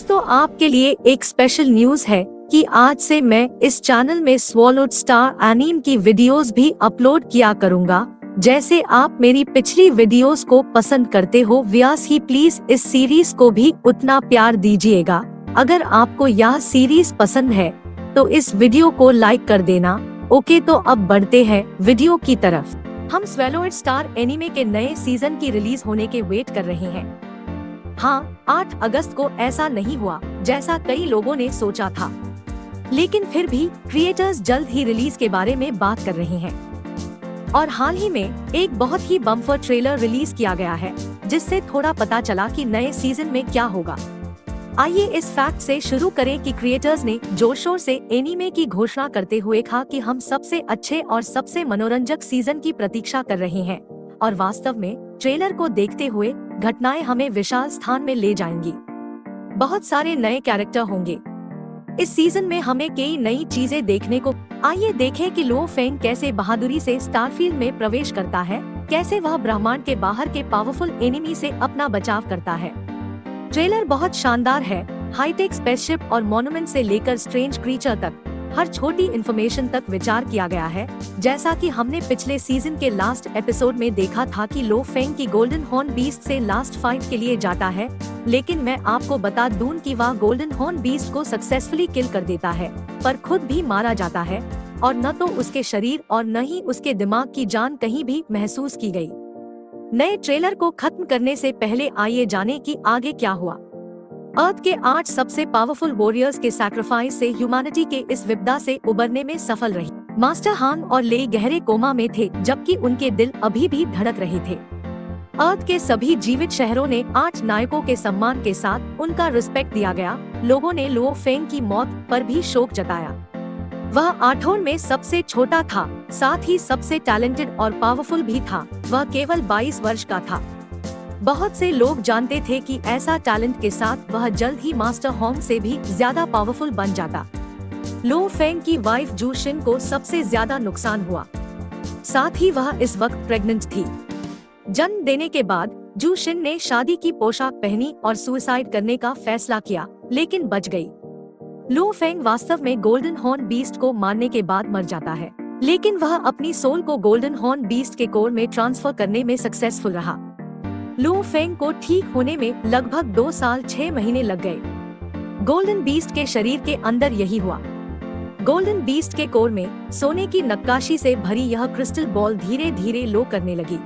दोस्तों, आपके लिए एक स्पेशल न्यूज है कि आज से मैं इस चैनल में स्वॉलोड स्टार एनीम की वीडियोस भी अपलोड किया करूंगा। जैसे आप मेरी पिछली वीडियोस को पसंद करते हो, व्यास ही प्लीज इस सीरीज को भी उतना प्यार दीजिएगा। अगर आपको यह सीरीज पसंद है तो इस वीडियो को लाइक कर देना। ओके, तो अब बढ़ते हैं वीडियो की तरफ। हम स्वॉलोड स्टार एनीमे के नए सीजन की रिलीज होने के वेट कर रहे हैं। हाँ, 8 अगस्त को ऐसा नहीं हुआ जैसा कई लोगों ने सोचा था, लेकिन फिर भी क्रिएटर्स जल्द ही रिलीज के बारे में बात कर रहे हैं। और हाल ही में एक बहुत ही बम्पर ट्रेलर रिलीज किया गया है, जिससे थोड़ा पता चला कि नए सीजन में क्या होगा। आइए इस फैक्ट से शुरू करें कि क्रिएटर्स ने जोर शोर से एनीमे की घोषणा करते हुए कहा कि हम सबसे अच्छे और सबसे मनोरंजक सीजन की प्रतीक्षा कर रहे हैं, और वास्तव में ट्रेलर को देखते हुए घटनाएं हमें विशाल स्थान में ले जाएंगी। बहुत सारे नए कैरेक्टर होंगे। इस सीजन में हमें कई नई चीजें देखने को। आइए देखें कि लो फेंग कैसे बहादुरी से स्टारफील्ड में प्रवेश करता है, कैसे वह ब्रह्मांड के बाहर के पावरफुल एनिमी से अपना बचाव करता है। ट्रेलर बहुत शानदार है। हाईटेक स्पेसशिप और मॉन्यूमेंट से लेकर स्ट्रेंज क्रीचर तक हर छोटी इन्फॉर्मेशन तक विचार किया गया है। जैसा कि हमने पिछले सीजन के लास्ट एपिसोड में देखा था कि लो फेंग की गोल्डन हॉर्न बीस्ट से लास्ट फाइट के लिए जाता है, लेकिन मैं आपको बता दूं कि वह गोल्डन हॉर्न बीस्ट को सक्सेसफुली किल कर देता है, पर खुद भी मारा जाता है, और न तो उसके शरीर और न ही उसके दिमाग की जान कहीं भी महसूस की गई। नए ट्रेलर को खत्म करने से पहले आइए जाने कि आगे क्या हुआ। अर्थ के 8 सबसे पावरफुल वॉरियर्स के सैक्रिफाइस से ह्यूमैनिटी के इस विपदा से उबरने में सफल रही। मास्टर हांग और ले गहरे कोमा में थे, जबकि उनके दिल अभी भी धड़क रहे थे। अर्थ के सभी जीवित शहरों ने 8 नायकों के सम्मान के साथ उनका रिस्पेक्ट दिया गया। लोगों ने लो फेंग की मौत पर भी शोक जताया। वह आठों में सबसे छोटा था, साथ ही सबसे टैलेंटेड और पावरफुल भी था। वह केवल 22 वर्ष का था। बहुत से लोग जानते थे कि ऐसा टैलेंट के साथ वह जल्द ही मास्टर होंग से भी ज्यादा पावरफुल बन जाता। लो फेंग की वाइफ जू शिन को सबसे ज्यादा नुकसान हुआ, साथ ही वह इस वक्त प्रेग्नेंट थी। जन्म देने के बाद जू शिन ने शादी की पोशाक पहनी और सुसाइड करने का फैसला किया, लेकिन बच गई। लो फेंग वास्तव में गोल्डन हॉर्न बीस्ट को मारने के बाद मर जाता है, लेकिन वह अपनी सोल को गोल्डन हॉर्न बीस्ट के कोर में ट्रांसफर करने में सक्सेसफुल रहा। लो फेंग को ठीक होने में लगभग 2 साल 6 महीने लग गए। गोल्डन बीस्ट के शरीर के अंदर यही हुआ। गोल्डन बीस्ट के कोर में सोने की नक्काशी से भरी यह क्रिस्टल बॉल धीरे धीरे लो करने लगी।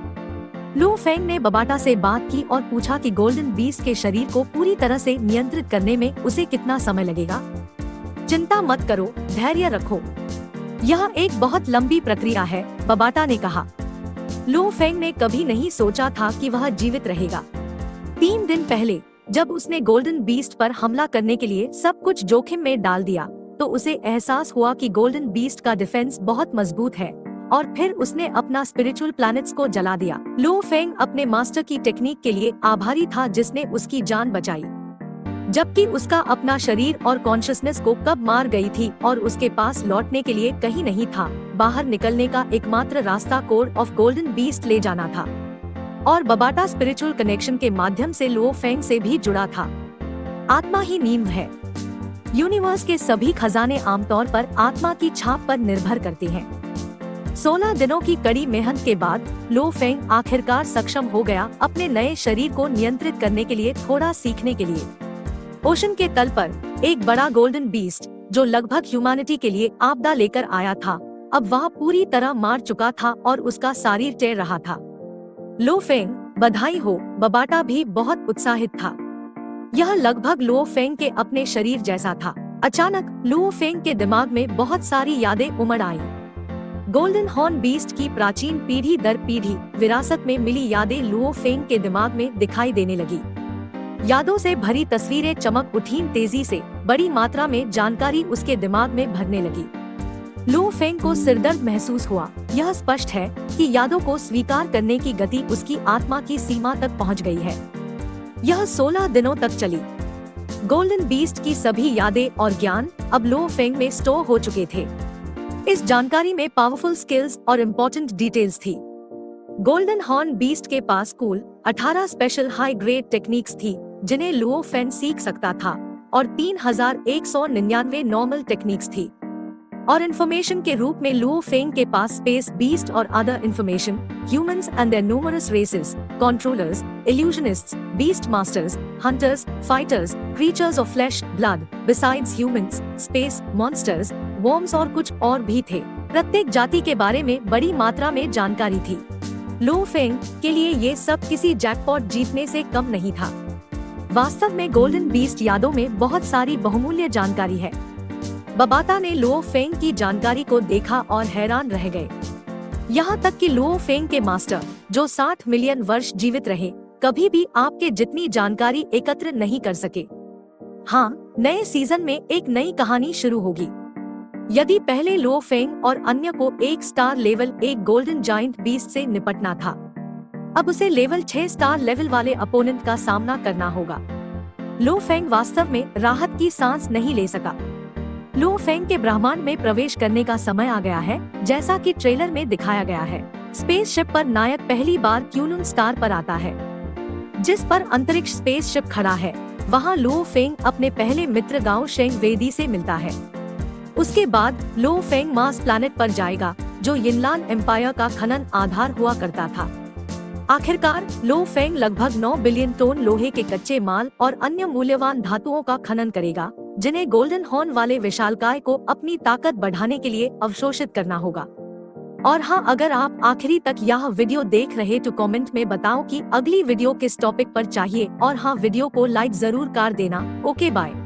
लो फेंग ने बबाटा से बात की और पूछा कि गोल्डन बीस्ट के शरीर को पूरी तरह से नियंत्रित करने में उसे कितना समय लगेगा। चिंता मत करो, धैर्य रखो, यह एक बहुत लंबी प्रक्रिया है, बबाटा ने कहा। लो फेंग ने कभी नहीं सोचा था कि वह जीवित रहेगा। 3 दिन पहले जब उसने गोल्डन बीस्ट पर हमला करने के लिए सब कुछ जोखिम में डाल दिया, तो उसे एहसास हुआ कि गोल्डन बीस्ट का डिफेंस बहुत मजबूत है, और फिर उसने अपना स्पिरिचुअल प्लैनेट्स को जला दिया। लो फेंग अपने मास्टर की टेक्निक के लिए आभारी था जिसने उसकी जान बचाई, जबकि उसका अपना शरीर और कॉन्शियसनेस को कब मार गई थी और उसके पास लौटने के लिए कहीं नहीं था। बाहर निकलने का एकमात्र रास्ता कोर ऑफ गोल्डन बीस्ट ले जाना था, और बबाटा स्पिरिचुअल कनेक्शन के माध्यम से लो फेंग से भी जुड़ा था। आत्मा ही नींव है। यूनिवर्स के सभी खजाने आमतौर पर आत्मा की छाप पर निर्भर करते हैं। 16 दिनों की कड़ी मेहनत के बाद लो फेंग आखिरकार सक्षम हो गया अपने नए शरीर को नियंत्रित करने के लिए थोड़ा सीखने के लिए। ओशन के तल पर एक बड़ा गोल्डन बीस्ट जो लगभग ह्यूमैनिटी के लिए आपदा लेकर आया था, अब वह पूरी तरह मार चुका था और उसका शरीर टेर रहा था। लो फेंग, बधाई हो, बबाटा भी बहुत उत्साहित था। यह लगभग लो फेंग के अपने शरीर जैसा था। अचानक लो फेंग के दिमाग में बहुत सारी यादें उमड़ आईं। गोल्डन हॉर्न बीस्ट की प्राचीन पीढ़ी दर पीढ़ी विरासत में मिली यादें लो फेंग के दिमाग में दिखाई देने लगी। यादों से भरी तस्वीरें चमक उठीं तेजी से, बड़ी मात्रा में जानकारी उसके दिमाग में भरने लगी। लो फेंग को सिरदर्द महसूस हुआ। यह स्पष्ट है कि यादों को स्वीकार करने की गति उसकी आत्मा की सीमा तक पहुंच गई है। यह 16 दिनों तक चली। गोल्डन बीस्ट की सभी यादें और ज्ञान अब लो फेंग में स्टोर हो चुके थे। इस जानकारी में पावरफुल स्किल्स और इम्पोर्टेंट डिटेल्स थी। गोल्डन हॉर्न बीस्ट के पास कुल 18 स्पेशल हाई ग्रेड टेक्निक्स थी, जिन्हें लुओ फेन सीख सकता था, और 3199 नॉर्मल टेक्निक्स थी। और इन्फॉर्मेशन के रूप में लुओ फेंग के पास स्पेस बीस्ट और other information, humans and their numerous races, controllers, illusionists, beast masters, hunters, fighters, creatures of flesh blood, besides humans, space monsters, worms और कुछ और भी थे। प्रत्येक जाति के बारे में बड़ी मात्रा में जानकारी थी। लुओ फेंग के लिए ये सब किसी जैकपॉट जीतने से कम नहीं था। वास्तव में गोल्डन बीस्ट यादों में बहुत सारी बहुमूल्य जानकारी है। बबाता ने लुओ फेंग की जानकारी को देखा और हैरान रह गए। यहाँ तक कि लुओ फेंग के मास्टर, जो 60 मिलियन वर्ष जीवित रहे, कभी भी आपके जितनी जानकारी एकत्र नहीं कर सके। हाँ, नए सीजन में एक नई कहानी शुरू होगी। यदि पहले लुओ फेंग और अन्य को एक स्टार लेवल एक गोल्डन जाइंट बीस्ट से निपटना था, अब उसे लेवल 6 स्टार लेवल वाले अपोनेंट का सामना करना होगा। लुओ फेंग वास्तव में राहत की सांस नहीं ले सका। लुओ फेंग के ब्रह्मांड में प्रवेश करने का समय आ गया है, जैसा कि ट्रेलर में दिखाया गया है। स्पेसशिप पर नायक पहली बार क्यूलन स्टार पर आता है, जिस पर अंतरिक्ष स्पेसशिप खड़ा है। वहाँ लुओ फेंग अपने पहले मित्र गाओ शेंग वेदी से मिलता है। उसके बाद लुओ फेंग मार्स प्लैनेट पर जाएगा, जो यिनलान एम्पायर का खनन आधार हुआ करता था। आखिरकार लुओ फेंग लगभग 9 बिलियन टन लोहे के कच्चे माल और अन्य मूल्यवान धातुओं का खनन करेगा, जिन्हें गोल्डन हॉर्न वाले विशालकाय को अपनी ताकत बढ़ाने के लिए अवशोषित करना होगा। और हाँ, अगर आप आखिरी तक यह वीडियो देख रहे तो कमेंट में बताओ कि अगली वीडियो किस टॉपिक पर चाहिए, और हाँ, वीडियो को लाइक जरूर कर देना। Okay bye.